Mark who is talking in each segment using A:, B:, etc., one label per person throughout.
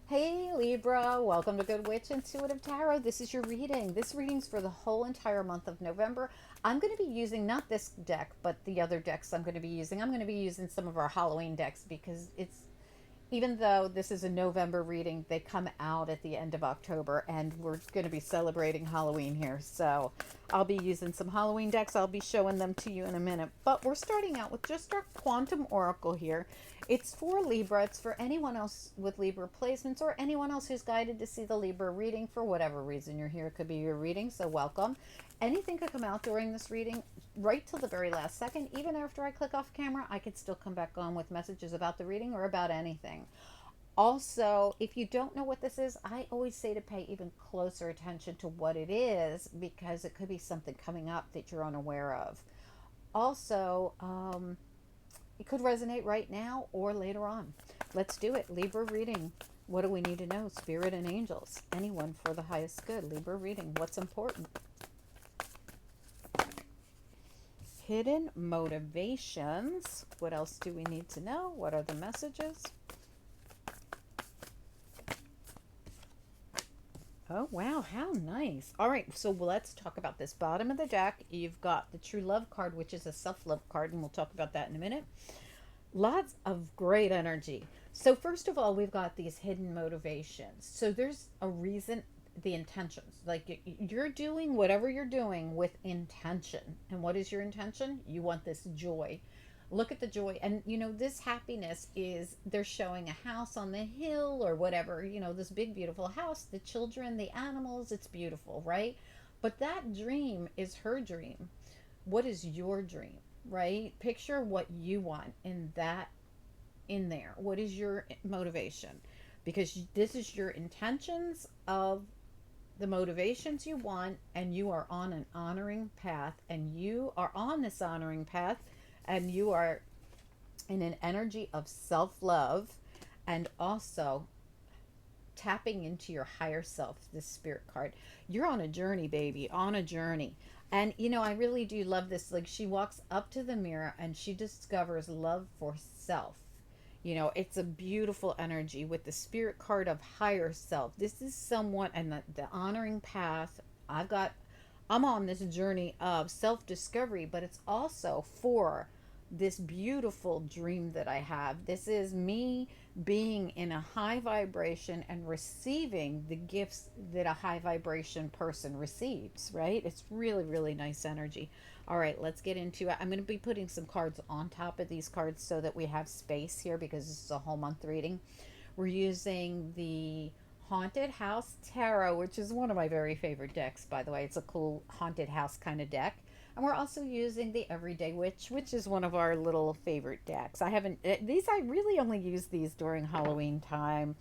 A: Hey Libra, welcome to Good Witch Intuitive Tarot. This is your reading. This reading's for the whole entire month of November. I'm going to be using not this deck, but the other decks I'm going to be using. I'm going to be using some of our Halloween decks because it's even though this is a November reading, they come out at the end of October, and we're going to be celebrating Halloween here. So I'll be using some Halloween decks. I'll be showing them to you in a minute. But we're starting out with just our Quantum Oracle here. It's for Libra. It's for anyone else with Libra placements or anyone else who's guided to see the Libra reading for whatever reason you're here. It could be your reading, so welcome. Anything could come out during this reading right till the very last second. Even after I click off camera, I could still come back on with messages about the reading or about anything. Also, if you don't know what this is, I always say to pay even closer attention to what it is because it could be something coming up that you're unaware of. Also, it could resonate right now or later on. Let's do it. Libra reading. What do we need to know? Spirit and angels. Anyone for the highest good. Libra reading. What's important? Hidden motivations. What else do we need to know? What are the messages? Oh, wow. How nice. All right. So let's talk about this. Bottom of the deck, you've got the True Love card, which is a self-love card, and we'll talk about that in a minute. Lots of great energy. So first of all, we've got these hidden motivations. So there's a reason, the intentions. Like you're doing whatever you're doing with intention. And what is your intention? You want this joy. Look at the joy. And this happiness is they're showing a house on the hill or whatever, this big beautiful house, the children, the animals, it's beautiful, right? But that dream is her dream. What is your dream? Right? Picture what you want in there. What is your motivation? Because this is your intentions of the motivations you want, and you are on an honoring path, and you are on this honoring path, and you are in an energy of self-love, and also tapping into your higher self, this spirit card. You're on a journey, baby, on a journey. And I really do love this. Like she walks up to the mirror and she discovers love for self. It's a beautiful energy with the spirit card of higher self. This is someone, and the honoring path. I'm on this journey of self discovery, but it's also for this beautiful dream that I have. This is me being in a high vibration and receiving the gifts that a high vibration person receives, right? It's really, really nice energy. All right, let's get into it. I'm going to be putting some cards on top of these cards so that we have space here because this is a whole month reading. We're using the Haunted House Tarot, which is one of my very favorite decks, by the way. It's a cool haunted house kind of deck. And we're also using the Everyday Witch, which is one of our little favorite decks. I really only use these during Halloween time.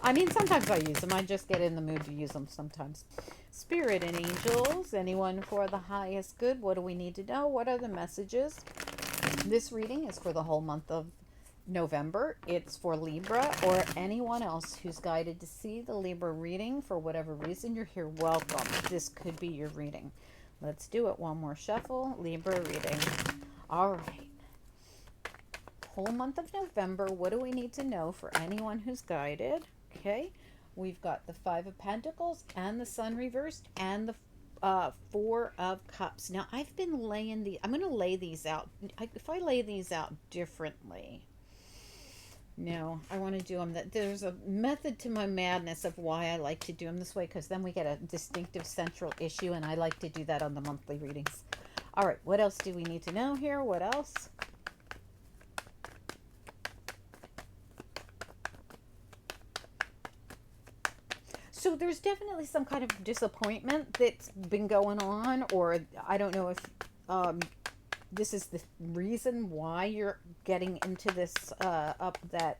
A: I mean, sometimes I use them. I just get in the mood to use them sometimes. Spirit and angels, anyone for the highest good. What do we need to know? What are the messages? This reading is for the whole month of November. It's for Libra or anyone else who's guided to see the Libra reading for whatever reason. You're here. Welcome. This could be your reading. Let's do it. One more shuffle. Libra reading. All right. Whole month of November. What do we need to know for anyone who's guided? Okay. We've got the Five of Pentacles and the Sun reversed and the Four of Cups. Now, I've been laying I'm going to lay these out. If I lay these out differently, no, I want to do them there's a method to my madness of why I like to do them this way, because then we get a distinctive central issue, and I like to do that on the monthly readings. All right, what else do we need to know here? What else? So there's definitely some kind of disappointment that's been going on, or I don't know if this is the reason why you're getting into this up that.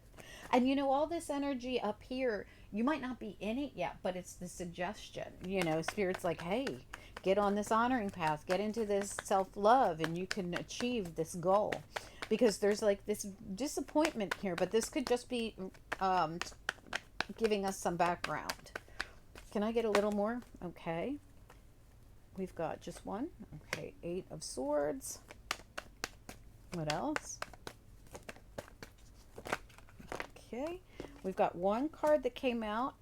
A: And all this energy up here, you might not be in it yet, but it's the suggestion. Spirit's like, hey, get on this honoring path, get into this self-love, and you can achieve this goal. Because there's like this disappointment here, but this could just be giving us some background. Can I get a little more? Okay. We've got just one. Okay, Eight of Swords. What else? Okay. We've got one card that came out,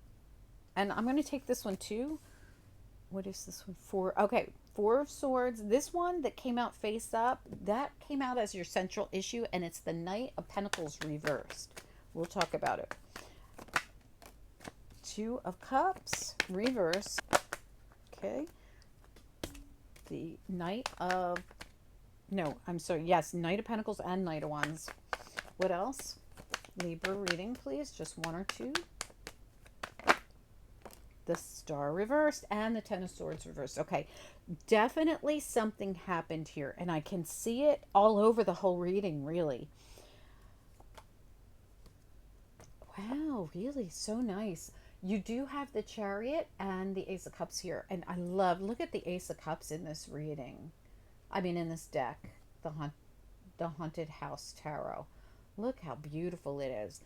A: and I'm going to take this one too. What is this one? Four. Okay, Four of Swords. This one that came out face up, that came out as your central issue, and it's the Knight of Pentacles reversed. We'll talk about it. Two of Cups reverse. Okay. The Knight of, no, I'm sorry. Yes, Knight of Pentacles and Knight of Wands. What else? Libra reading, please. Just one or two. The Star reversed and the Ten of Swords reversed. Okay, definitely something happened here, and I can see it all over the whole reading, really. Wow, really, so nice. You do have the Chariot and the Ace of Cups here, and I love, look at the Ace of Cups in this reading. I mean, in this deck, the Haunted House Tarot. Look how beautiful it is.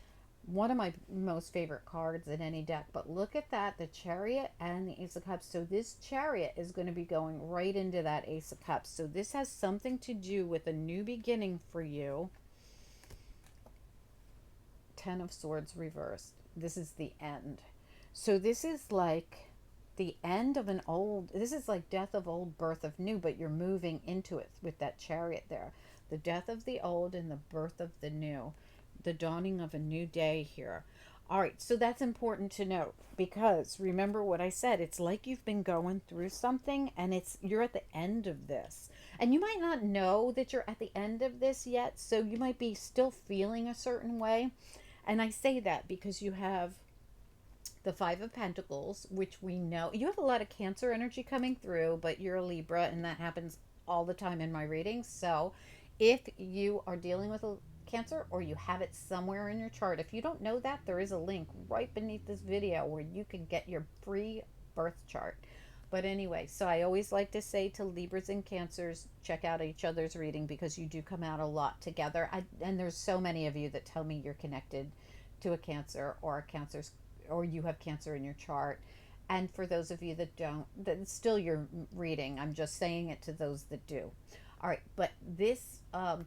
A: One of my most favorite cards in any deck. But look at that, the Chariot and the Ace of Cups. So this Chariot is going to be going right into that Ace of Cups. So this has something to do with a new beginning for you. Ten of Swords reversed. This is the end. So this is like the end of an old, this is like death of old, birth of new, but you're moving into it with that Chariot there. The death of the old and the birth of the new. The dawning of a new day here. All right, so that's important to note because remember what I said, it's like you've been going through something and you're at the end of this. And you might not know that you're at the end of this yet, so you might be still feeling a certain way. And I say that because you have the Five of Pentacles, which we know you have a lot of Cancer energy coming through, but you're a Libra and that happens all the time in my readings. So if you are dealing with a Cancer or you have it somewhere in your chart, if you don't know that, there is a link right beneath this video where you can get your free birth chart. But anyway, so I always like to say to Libras and Cancers, check out each other's reading because you do come out a lot together. And there's so many of you that tell me you're connected to a Cancer or a Cancer's, or you have Cancer in your chart. And for those of you that don't, that's still your reading. I'm just saying it to those that do. All right, but this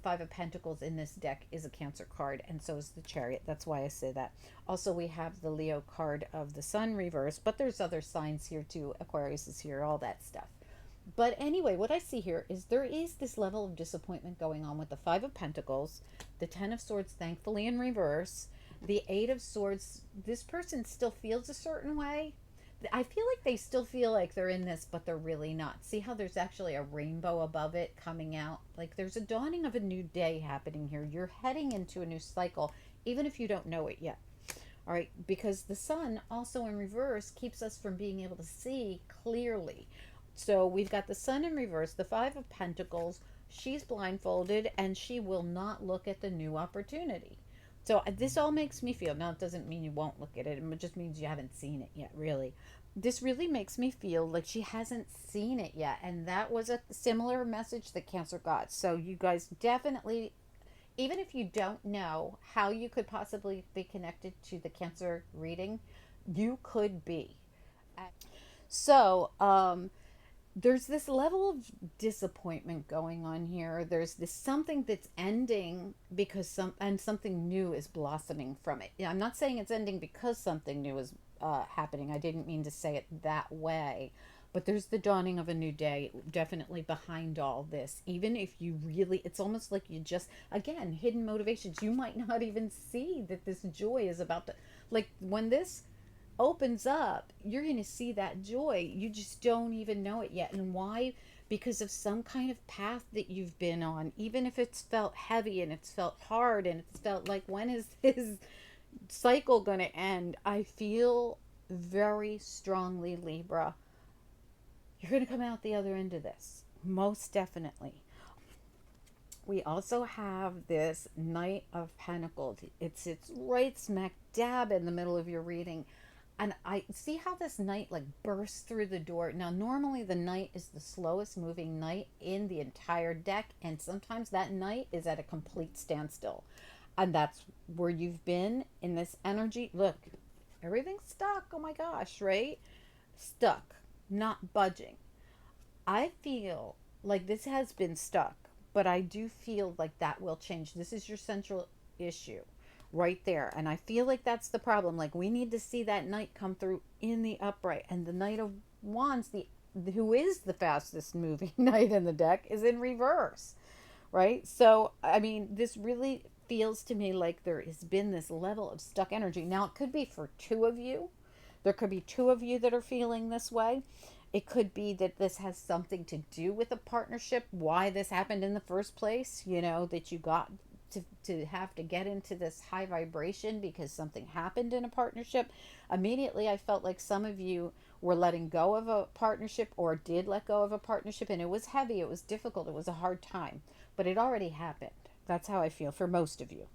A: Five of Pentacles in this deck is a Cancer card, and so is the Chariot. That's why I say that. Also, we have the Leo card of the Sun reverse, but there's other signs here too. Aquarius is here, all that stuff. But anyway, what I see here is there is this level of disappointment going on with the Five of Pentacles, the Ten of Swords, thankfully in reverse, the Eight of Swords. This person still feels a certain way. I feel like they still feel like they're in this, but they're really not. See how there's actually a rainbow above it coming out? Like there's a dawning of a new day happening here. You're heading into a new cycle, even if you don't know it yet. All right, because the Sun also in reverse keeps us from being able to see clearly. So we've got the Sun in reverse, the Five of Pentacles. She's blindfolded and she will not look at the new opportunity. So this all makes me feel, now it doesn't mean you won't look at it, it just means you haven't seen it yet, really. This really makes me feel like she hasn't seen it yet. And that was a similar message that Cancer got. So you guys definitely, even if you don't know how you could possibly be connected to the Cancer reading, you could be. So, there's this level of disappointment going on here. There's this something that's ending because something new is blossoming from it. I'm not saying it's ending because something new is happening. I didn't mean to say it that way. But there's the dawning of a new day definitely behind all this. Even if you really, it's almost like you just, again, hidden motivations. You might not even see that this joy is about to, like when this opens up, you're going to see that joy. You just don't even know it yet. And why? Because of some kind of path that you've been on, even if it's felt heavy and it's felt hard and it's felt like, when is this cycle going to end? I feel very strongly, Libra, you're going to come out the other end of this. Most definitely. We also have this Knight of Pentacles. It's right smack dab in the middle of your reading. And I see how this knight like bursts through the door. Now, normally the knight is the slowest moving knight in the entire deck. And sometimes that knight is at a complete standstill. And that's where you've been in this energy. Look, everything's stuck. Oh my gosh, right? Stuck, not budging. I feel like this has been stuck, but I do feel like that will change. This is your central issue, right there. And I feel like that's the problem. Like we need to see that Knight come through in the upright, and the Knight of Wands, the who is the fastest moving Knight in the deck, is in reverse, right? So I mean, this really feels to me like there has been this level of stuck energy. Now it could be for two of you. There could be two of you that are feeling this way. It could be that this has something to do with a partnership, why this happened in the first place, you know, that you got to have to get into this high vibration because something happened in a partnership. Immediately, I felt like some of you were letting go of a partnership or did let go of a partnership, and it was heavy, it was difficult, it was a hard time, but it already happened. That's how I feel for most of you.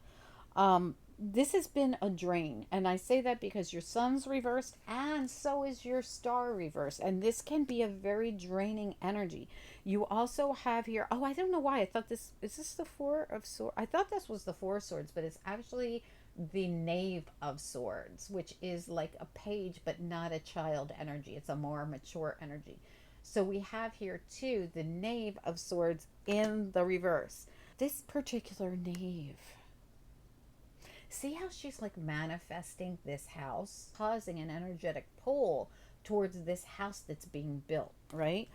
A: This has been a drain, and I say that because your sun's reversed and so is your star reversed, and this can be a very draining energy. You also have here, oh, I don't know why I thought this is this the Four of Swords. I thought this was the Four of Swords, but it's actually the Knave of Swords, which is like a page but not a child energy. It's a more mature energy. So we have here too the Knave of Swords in the reverse. This particular knave, see how she's like manifesting this house, causing an energetic pull towards this house that's being built, right?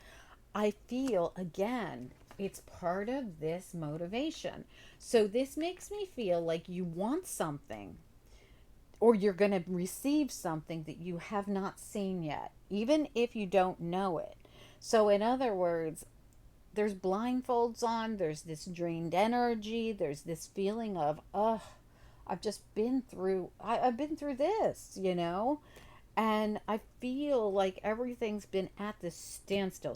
A: I feel again, it's part of this motivation. So this makes me feel like you want something, or you're going to receive something that you have not seen yet, even if you don't know it. So, in other words, there's blindfolds on, there's this drained energy, there's this feeling of, oh, I've just been through, I've been through this, you know? And I feel like everything's been at this standstill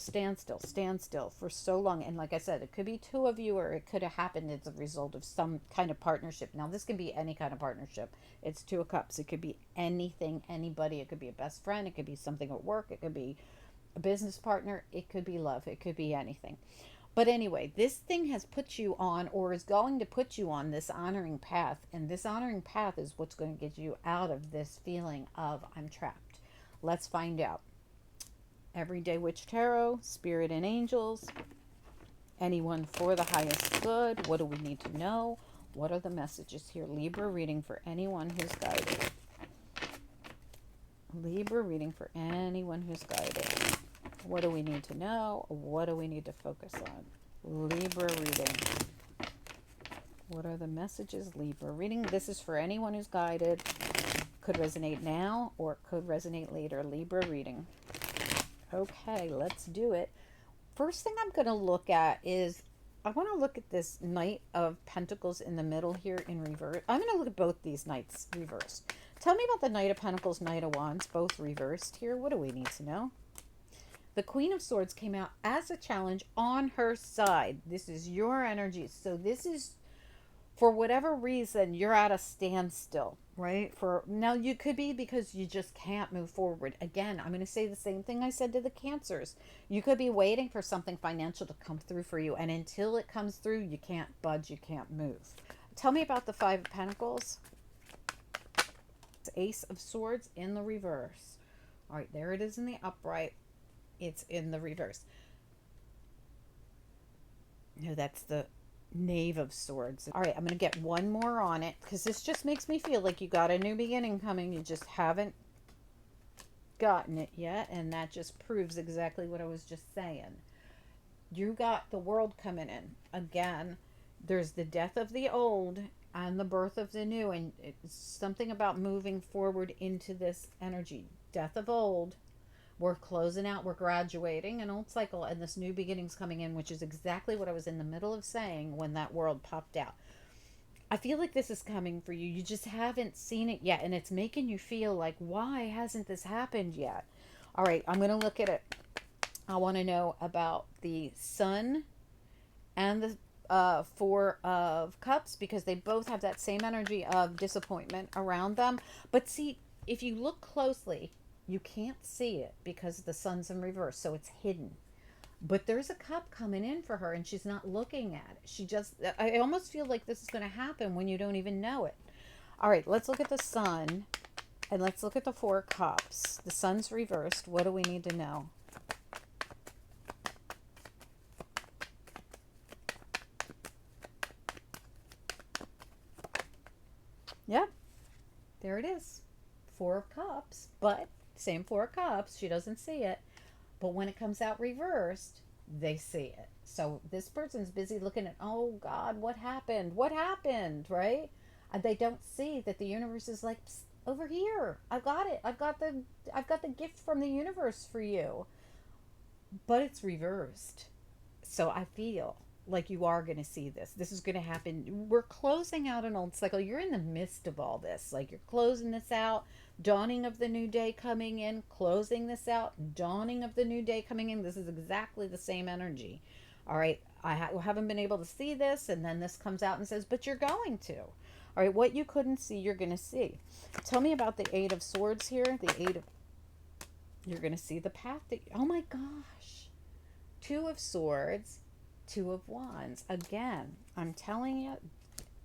A: for so long. And like I said, it could be two of you, or it could have happened as a result of some kind of partnership. Now, this can be any kind of partnership. It's Two of Cups. It could be anything, anybody. It could be a best friend. It could be something at work. It could be a business partner. It could be love. It could be anything. But anyway, this thing has put you on, or is going to put you on, this honoring path. And this honoring path is what's going to get you out of this feeling of I'm trapped. Let's find out. Everyday Witch Tarot, Spirit and Angels, anyone for the highest good. What do we need to know? What are the messages here? Libra reading for anyone who's guided. Libra reading for anyone who's guided. What do we need to know? What do we need to focus on? Libra reading. What are the messages? Libra reading. This is for anyone who's guided. Could resonate now or could resonate later. Libra reading. Okay, let's do it. First thing I'm going to look at is, I want to look at this Knight of Pentacles in the middle here in reverse. I'm going to look at both these Knights reversed. Tell me about the Knight of Pentacles, Knight of Wands, both reversed here. What do we need to know? The Queen of Swords came out as a challenge on her side. This is your energy. So this is, for whatever reason, you're at a standstill, right? For now, you could be because you just can't move forward. Again, I'm going to say the same thing I said to the Cancers. You could be waiting for something financial to come through for you, and until it comes through, you can't budge, you can't move. Tell me about the Five of Pentacles. It's Ace of Swords in the reverse. All right, there it is in the upright. It's in the reverse. No, that's the Knave of Swords. All right, I'm going to get one more on it because this just makes me feel like you got a new beginning coming. You just haven't gotten it yet, and that just proves exactly what I was just saying. You got the World coming in. Again, there's the death of the old and the birth of the new, and it's something about moving forward into this energy. Death of old. We're closing out, we're graduating an old cycle, and this new beginning's coming in, which is exactly what I was in the middle of saying when that World popped out. I feel like this is coming for you. You just haven't seen it yet, and it's making you feel like, why hasn't this happened yet? All right, I'm going to look at it. I want to know about the Sun and the Four of Cups, because they both have that same energy of disappointment around them. But see, if you look closely, you can't see it because the Sun's in reverse, so it's hidden. But there's a cup coming in for her, and she's not looking at it. She just, I almost feel like this is going to happen when you don't even know it. All right, let's look at the Sun, and let's look at the Four Cups. The Sun's reversed. What do we need to know? Yep, Four of Cups, but same Four of Cups. She doesn't see it. But when it comes out reversed, they see it. So this person's busy looking at, oh God, what happened? What happened? Right? And they don't see that the universe is like, "Psst, over here. I've got it. I've got the gift from the universe for you." But it's reversed. So I feel like you are going to see this. This is going to happen. We're closing out an old cycle. You're in the midst of all this. Like you're closing this out, dawning of the new day coming in, closing this out, dawning of the new day coming in. This is exactly the same energy. All right. Haven't been able to see this. And then this comes out and says, but you're going to. All right. What you couldn't see, you're going to see. Tell me about the Eight of Swords here. The Eight of. You're going to see the path that. Oh my gosh. Two of Swords, Two of Wands. Again, I'm telling you,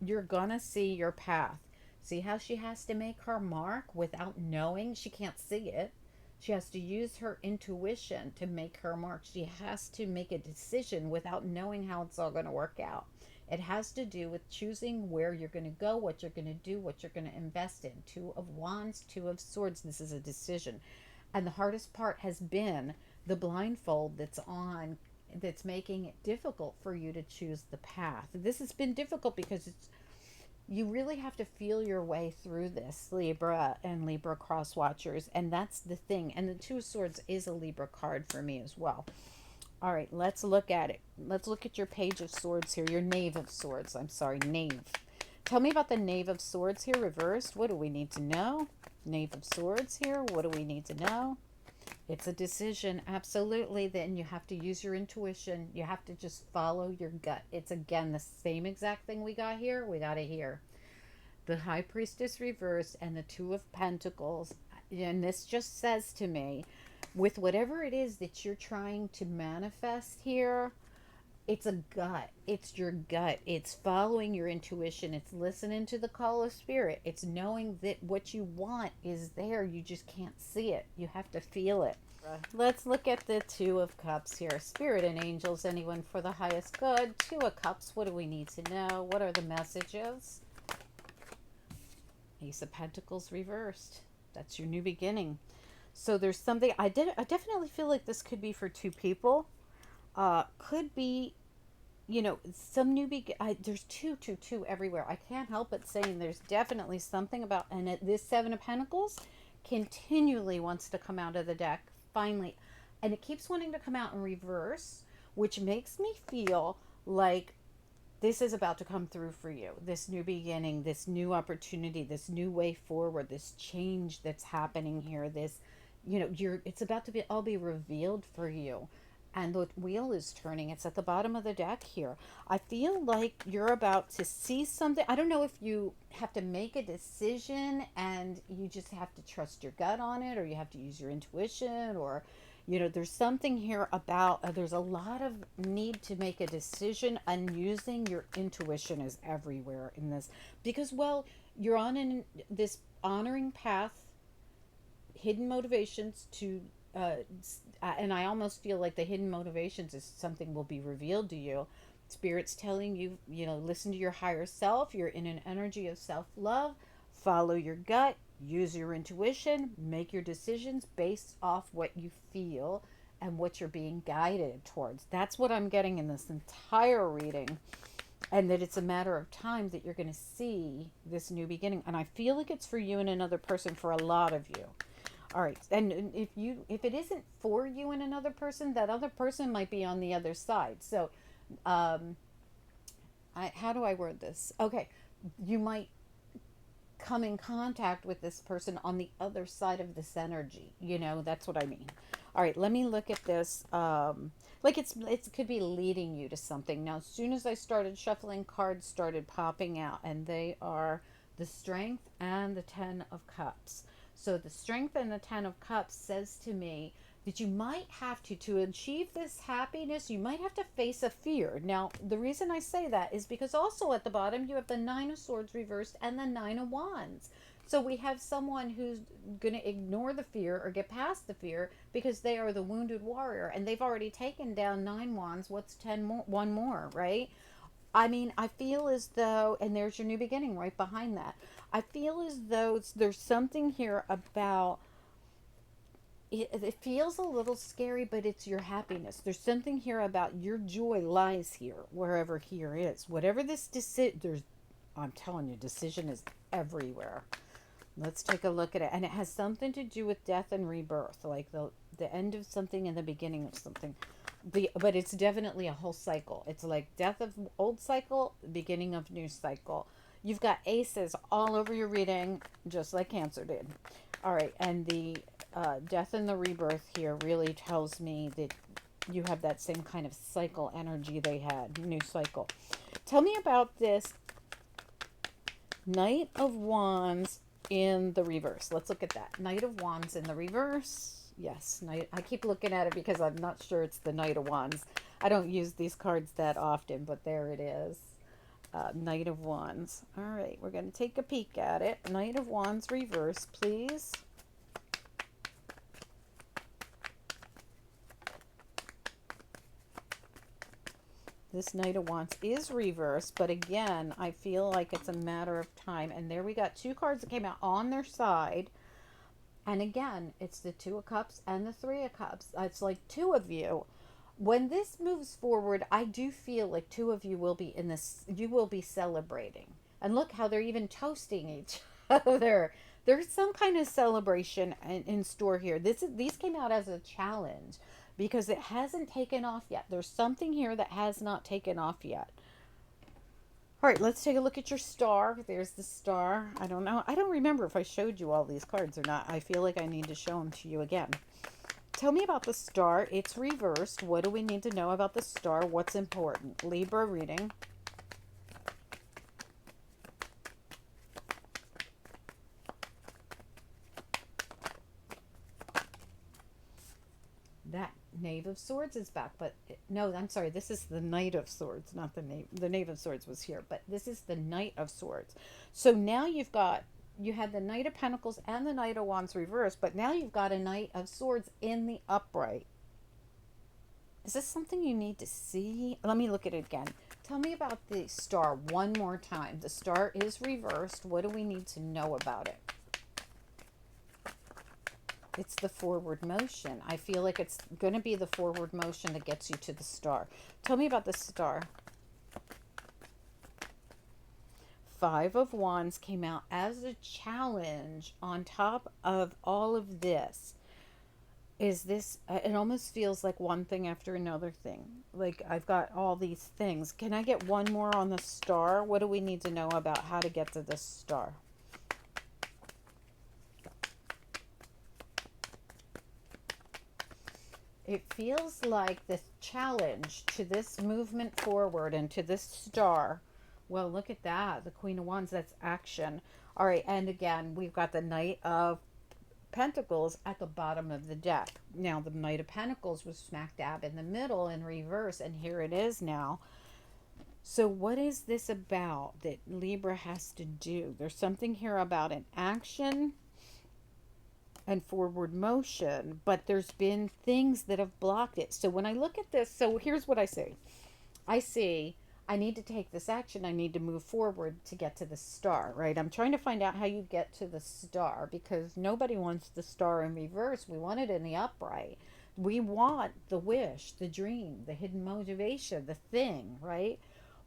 A: you're gonna see your path. See how she has to make her mark without knowing? She can't see it. She has to use her intuition to make her mark. She has to make a decision without knowing how it's all going to work out. It has to do with choosing where you're going to go, what you're going to do, what you're going to invest in. Two of Wands, Two of Swords. This is a decision. And the hardest part has been the blindfold that's on, that's making it difficult for you to choose the path. This has been difficult because you really have to feel your way through this, Libra and Libra cross watchers, and that's the thing. And the Two of Swords is a Libra card for me as well. All right, let's look at it. Let's look at your Page of Swords here, your Knave of Swords. I'm sorry, Knave. Tell me about the Knave of Swords here, reversed. What do we need to know? Knave of Swords here, what do we need to know? It's a decision, absolutely. Then you have to use your intuition. You have to just follow your gut. It's again the same exact thing we got here. We got it here. The High Priestess reversed and the Two of Pentacles. And this just says to me, with whatever it is that you're trying to manifest here, it's a gut. It's your gut. It's following your intuition. It's listening to the call of spirit. It's knowing that what you want is there. You just can't see it. You have to feel it. Let's look at the Two of Cups here. Spirit and angels, anyone for the highest good. Two of Cups, what do we need to know? What are the messages? Ace of Pentacles reversed. That's your new beginning. So there's something, I definitely feel like this could be for two people. Could be, you know, some new there's two everywhere. I can't help but saying there's definitely something about, and this Seven of Pentacles continually wants to come out of the deck finally, and it keeps wanting to come out in reverse, which makes me feel like this is about to come through for you. This new beginning, this new opportunity, this new way forward, this change that's happening here, this, you know, it's about to be all be revealed for you. And the wheel is turning. It's at the bottom of the deck here. I feel like you're about to see something. I don't know if you have to make a decision and you just have to trust your gut on it, or you have to use your intuition, or, you know, there's something here about, there's a lot of need to make a decision, and using your intuition is everywhere in this. Because, well, you're on this honoring path, hidden motivations to, and I almost feel like the hidden motivations is something will be revealed to you. Spirit's telling you, you know, listen to your higher self. You're in an energy of self-love. Follow your gut. Use your intuition. Make your decisions based off what you feel and what you're being guided towards. That's what I'm getting in this entire reading. And that it's a matter of time that you're going to see this new beginning. And I feel like it's for you and another person, for a lot of you. All right, and if it isn't for you and another person, that other person might be on the other side. So, how do I word this? Okay, you might come in contact with this person on the other side of this energy. You know, that's what I mean. All right, let me look at this. Like it could be leading you to something. Now, as soon as I started shuffling, cards started popping out, and they are the Strength and the Ten of Cups. So the Strength and the Ten of Cups says to me that you might have to achieve this happiness, you might have to face a fear. Now, the reason I say that is because also at the bottom you have the Nine of Swords reversed and the Nine of Wands. So we have someone who's going to ignore the fear or get past the fear because they are the wounded warrior, and they've already taken down 9 wands. What's 10 more? One more, right? I mean, I feel as though, and there's your new beginning right behind that. I feel as though there's something here about it feels a little scary, but it's your happiness. There's something here about your joy lies here, wherever here is. Whatever this decision, I'm telling you, decision is everywhere. Let's take a look at it. And it has something to do with death and rebirth, like the end of something and the beginning of something. But it's definitely a whole cycle. It's like death of old cycle, beginning of new cycle. You've got aces all over your reading, just like Cancer did. All right, and the death and the rebirth here really tells me that you have that same kind of cycle energy they had, new cycle. Tell me about this Knight of Wands in the reverse. Let's look at that. Knight of Wands in the reverse. Yes, Knight. I keep looking at it because I'm not sure it's the Knight of Wands. I don't use these cards that often, but there it is. Knight of Wands. All right, we're going to take a peek at it. Knight of Wands reverse, please. This Knight of Wands is reversed, but again, I feel like it's a matter of time. And there we got two cards that came out on their side. And again, it's the Two of Cups and the Three of Cups. It's like two of you. When this moves forward, I do feel like two of you will be in this, you will be celebrating. And look how they're even toasting each other. There's some kind of celebration in store here. These came out as a challenge because it hasn't taken off yet. There's something here that has not taken off yet. All right, let's take a look at your star. There's the star. I don't know. I don't remember if I showed you all these cards or not. I feel like I need to show them to you again. Tell me about the star. It's reversed. What do we need to know about the star? What's important? Libra reading. That Knave of Swords is back, but no, I'm sorry. This is the Knight of Swords, not the Knave. The Knave of Swords was here, but this is the Knight of Swords. So now you had the Knight of Pentacles and the Knight of Wands reversed, but now you've got a Knight of Swords in the upright. Is this something you need to see? Let me look at it again. Tell me about the star one more time. The star is reversed. What do we need to know about it? It's the forward motion. I feel like it's going to be the forward motion that gets you to the star. Tell me about the star. Five of Wands came out as a challenge on top of all of this. Is this, it almost feels like one thing after another thing. Like I've got all these things. Can I get one more on the star? What do we need to know about how to get to this star? It feels like the challenge to this movement forward and to this star. Well, look at that. The Queen of Wands, that's action. All right, and again, we've got the Knight of Pentacles at the bottom of the deck. Now, the Knight of Pentacles was smack dab in the middle in reverse, and here it is now. So what is this about that Libra has to do? There's something here about an action and forward motion, but there's been things that have blocked it. So when I look at this, so here's what I see. I need to take this action. I need to move forward to get to the star, right? I'm trying to find out how you get to the star because nobody wants the star in reverse. We want it in the upright. We want the wish, the dream, the hidden motivation, the thing, right?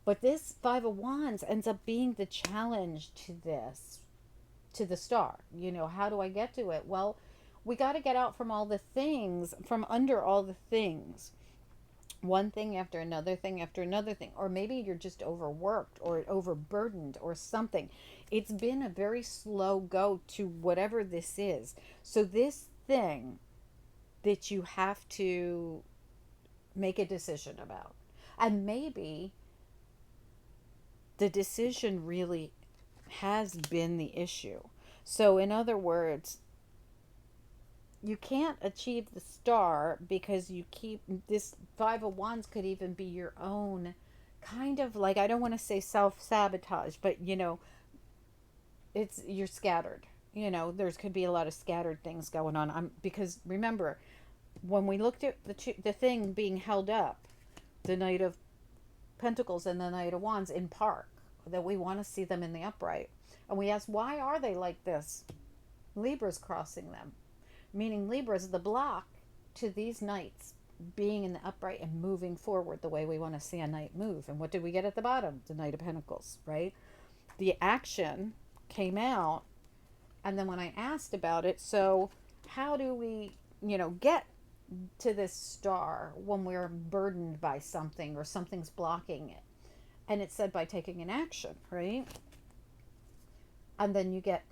A: But this Five of Wands ends up being the challenge to this, to the star. You know, how do I get to it? Well, we got to get out from all the things, from under all the things. One thing after another thing after another thing. Or maybe you're just overworked or overburdened or something. It's been a very slow go to whatever this is. So this thing that you have to make a decision about. And maybe the decision really has been the issue. So in other words, you can't achieve the star because you keep this Five of Wands could even be your own kind of like, I don't want to say self-sabotage, but you know, you're scattered. You know, there's could be a lot of scattered things going on. Because remember, when we looked at the thing being held up, the Knight of Pentacles and the Knight of Wands in park, that we want to see them in the upright. And we ask, why are they like this? Libra's crossing them, meaning Libra is the block to these knights being in the upright and moving forward the way we want to see a knight move. And what did we get at the bottom? The Knight of Pentacles, right? The action came out. And then when I asked about it, so how do we, get to this star when we're burdened by something or something's blocking it? And it said by taking an action, right? And then you get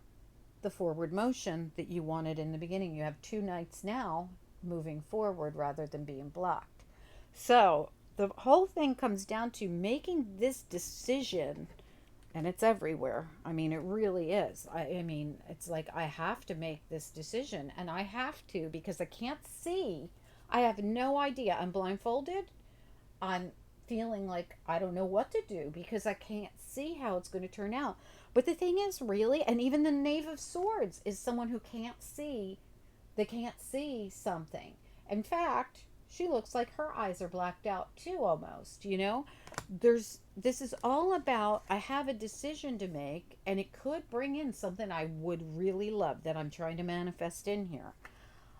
A: the forward motion that you wanted in the beginning. You have two knights now moving forward rather than being blocked. So the whole thing comes down to making this decision, and it's everywhere. I mean, it really is. I mean, it's like I have to make this decision, and I have to because I can't see. I have no idea. I'm blindfolded. I'm feeling like I don't know what to do because I can't see how it's going to turn out. But the thing is, really, and even the Knave of Swords is someone who can't see. They can't see something. In fact, she looks like her eyes are blacked out too, almost. This is all about, I have a decision to make, and it could bring in something I would really love that I'm trying to manifest in here.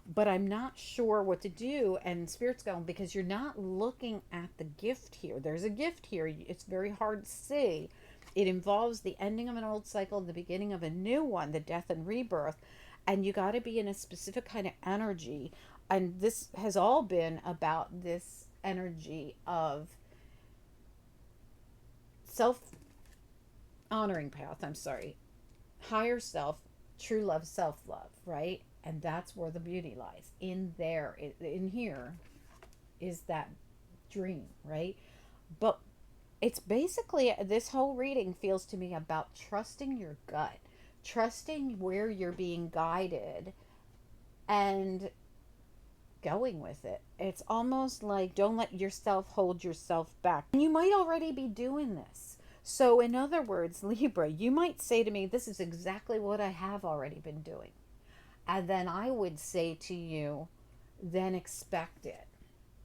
A: But I'm not sure what to do. And Spirit's going, because you're not looking at the gift here. There's a gift here. It's very hard to see. It involves the ending of an old cycle and the beginning of a new one, the death and rebirth. And you got to be in a specific kind of energy. And this has all been about this energy of self honoring path. I'm sorry. Higher self, true love, self love, right? And that's where the beauty lies. In there, in here is that dream, right? But it's basically, this whole reading feels to me about trusting your gut, trusting where you're being guided, and going with it. It's almost like don't let yourself hold yourself back. And you might already be doing this. So, in other words, Libra, you might say to me, this is exactly what I have already been doing. And then I would say to you, then expect it.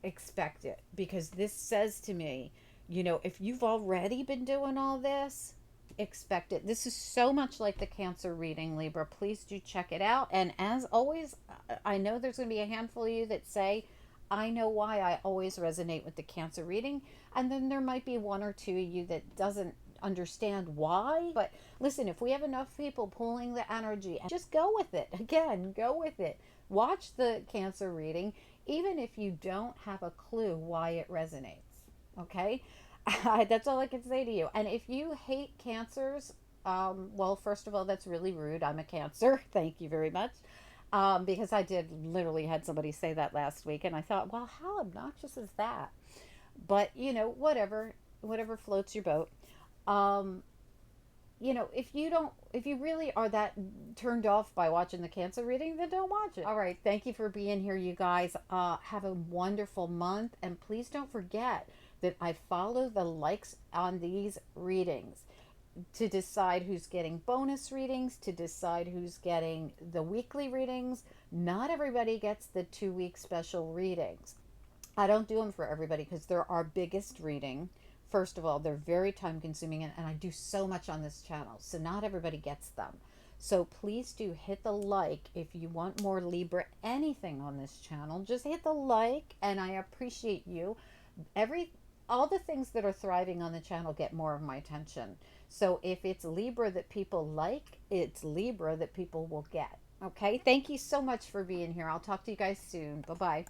A: Expect it. Because this says to me, if you've already been doing all this, expect it. This is so much like the Cancer reading, Libra. Please do check it out. And as always, I know there's going to be a handful of you that say, I know why I always resonate with the Cancer reading. And then there might be one or two of you that doesn't understand why. But listen, if we have enough people pulling the energy, just go with it. Again, go with it. Watch the Cancer reading, even if you don't have a clue why it resonates. Okay? That's all I can say to you. And if you hate Cancers, well, first of all, that's really rude. I'm a Cancer. Thank you very much. Because I did literally had somebody say that last week, and I thought, well, how obnoxious is that? But whatever floats your boat. Um, if you really are that turned off by watching the Cancer reading, then don't watch it. All right. Thank you for being here, you guys. Have a wonderful month. And please don't forget that I follow the likes on these readings to decide who's getting bonus readings, to decide who's getting the weekly readings. Not everybody gets the 2-week special readings. I don't do them for everybody because they're our biggest reading. First of all, they're very time consuming, and I do so much on this channel, so not everybody gets them. So please do hit the like if you want more Libra anything on this channel. Just hit the like, and I appreciate you. All the things that are thriving on the channel get more of my attention. So if it's Libra that people like, it's Libra that people will get. Okay? Thank you so much for being here. I'll talk to you guys soon. Bye-bye.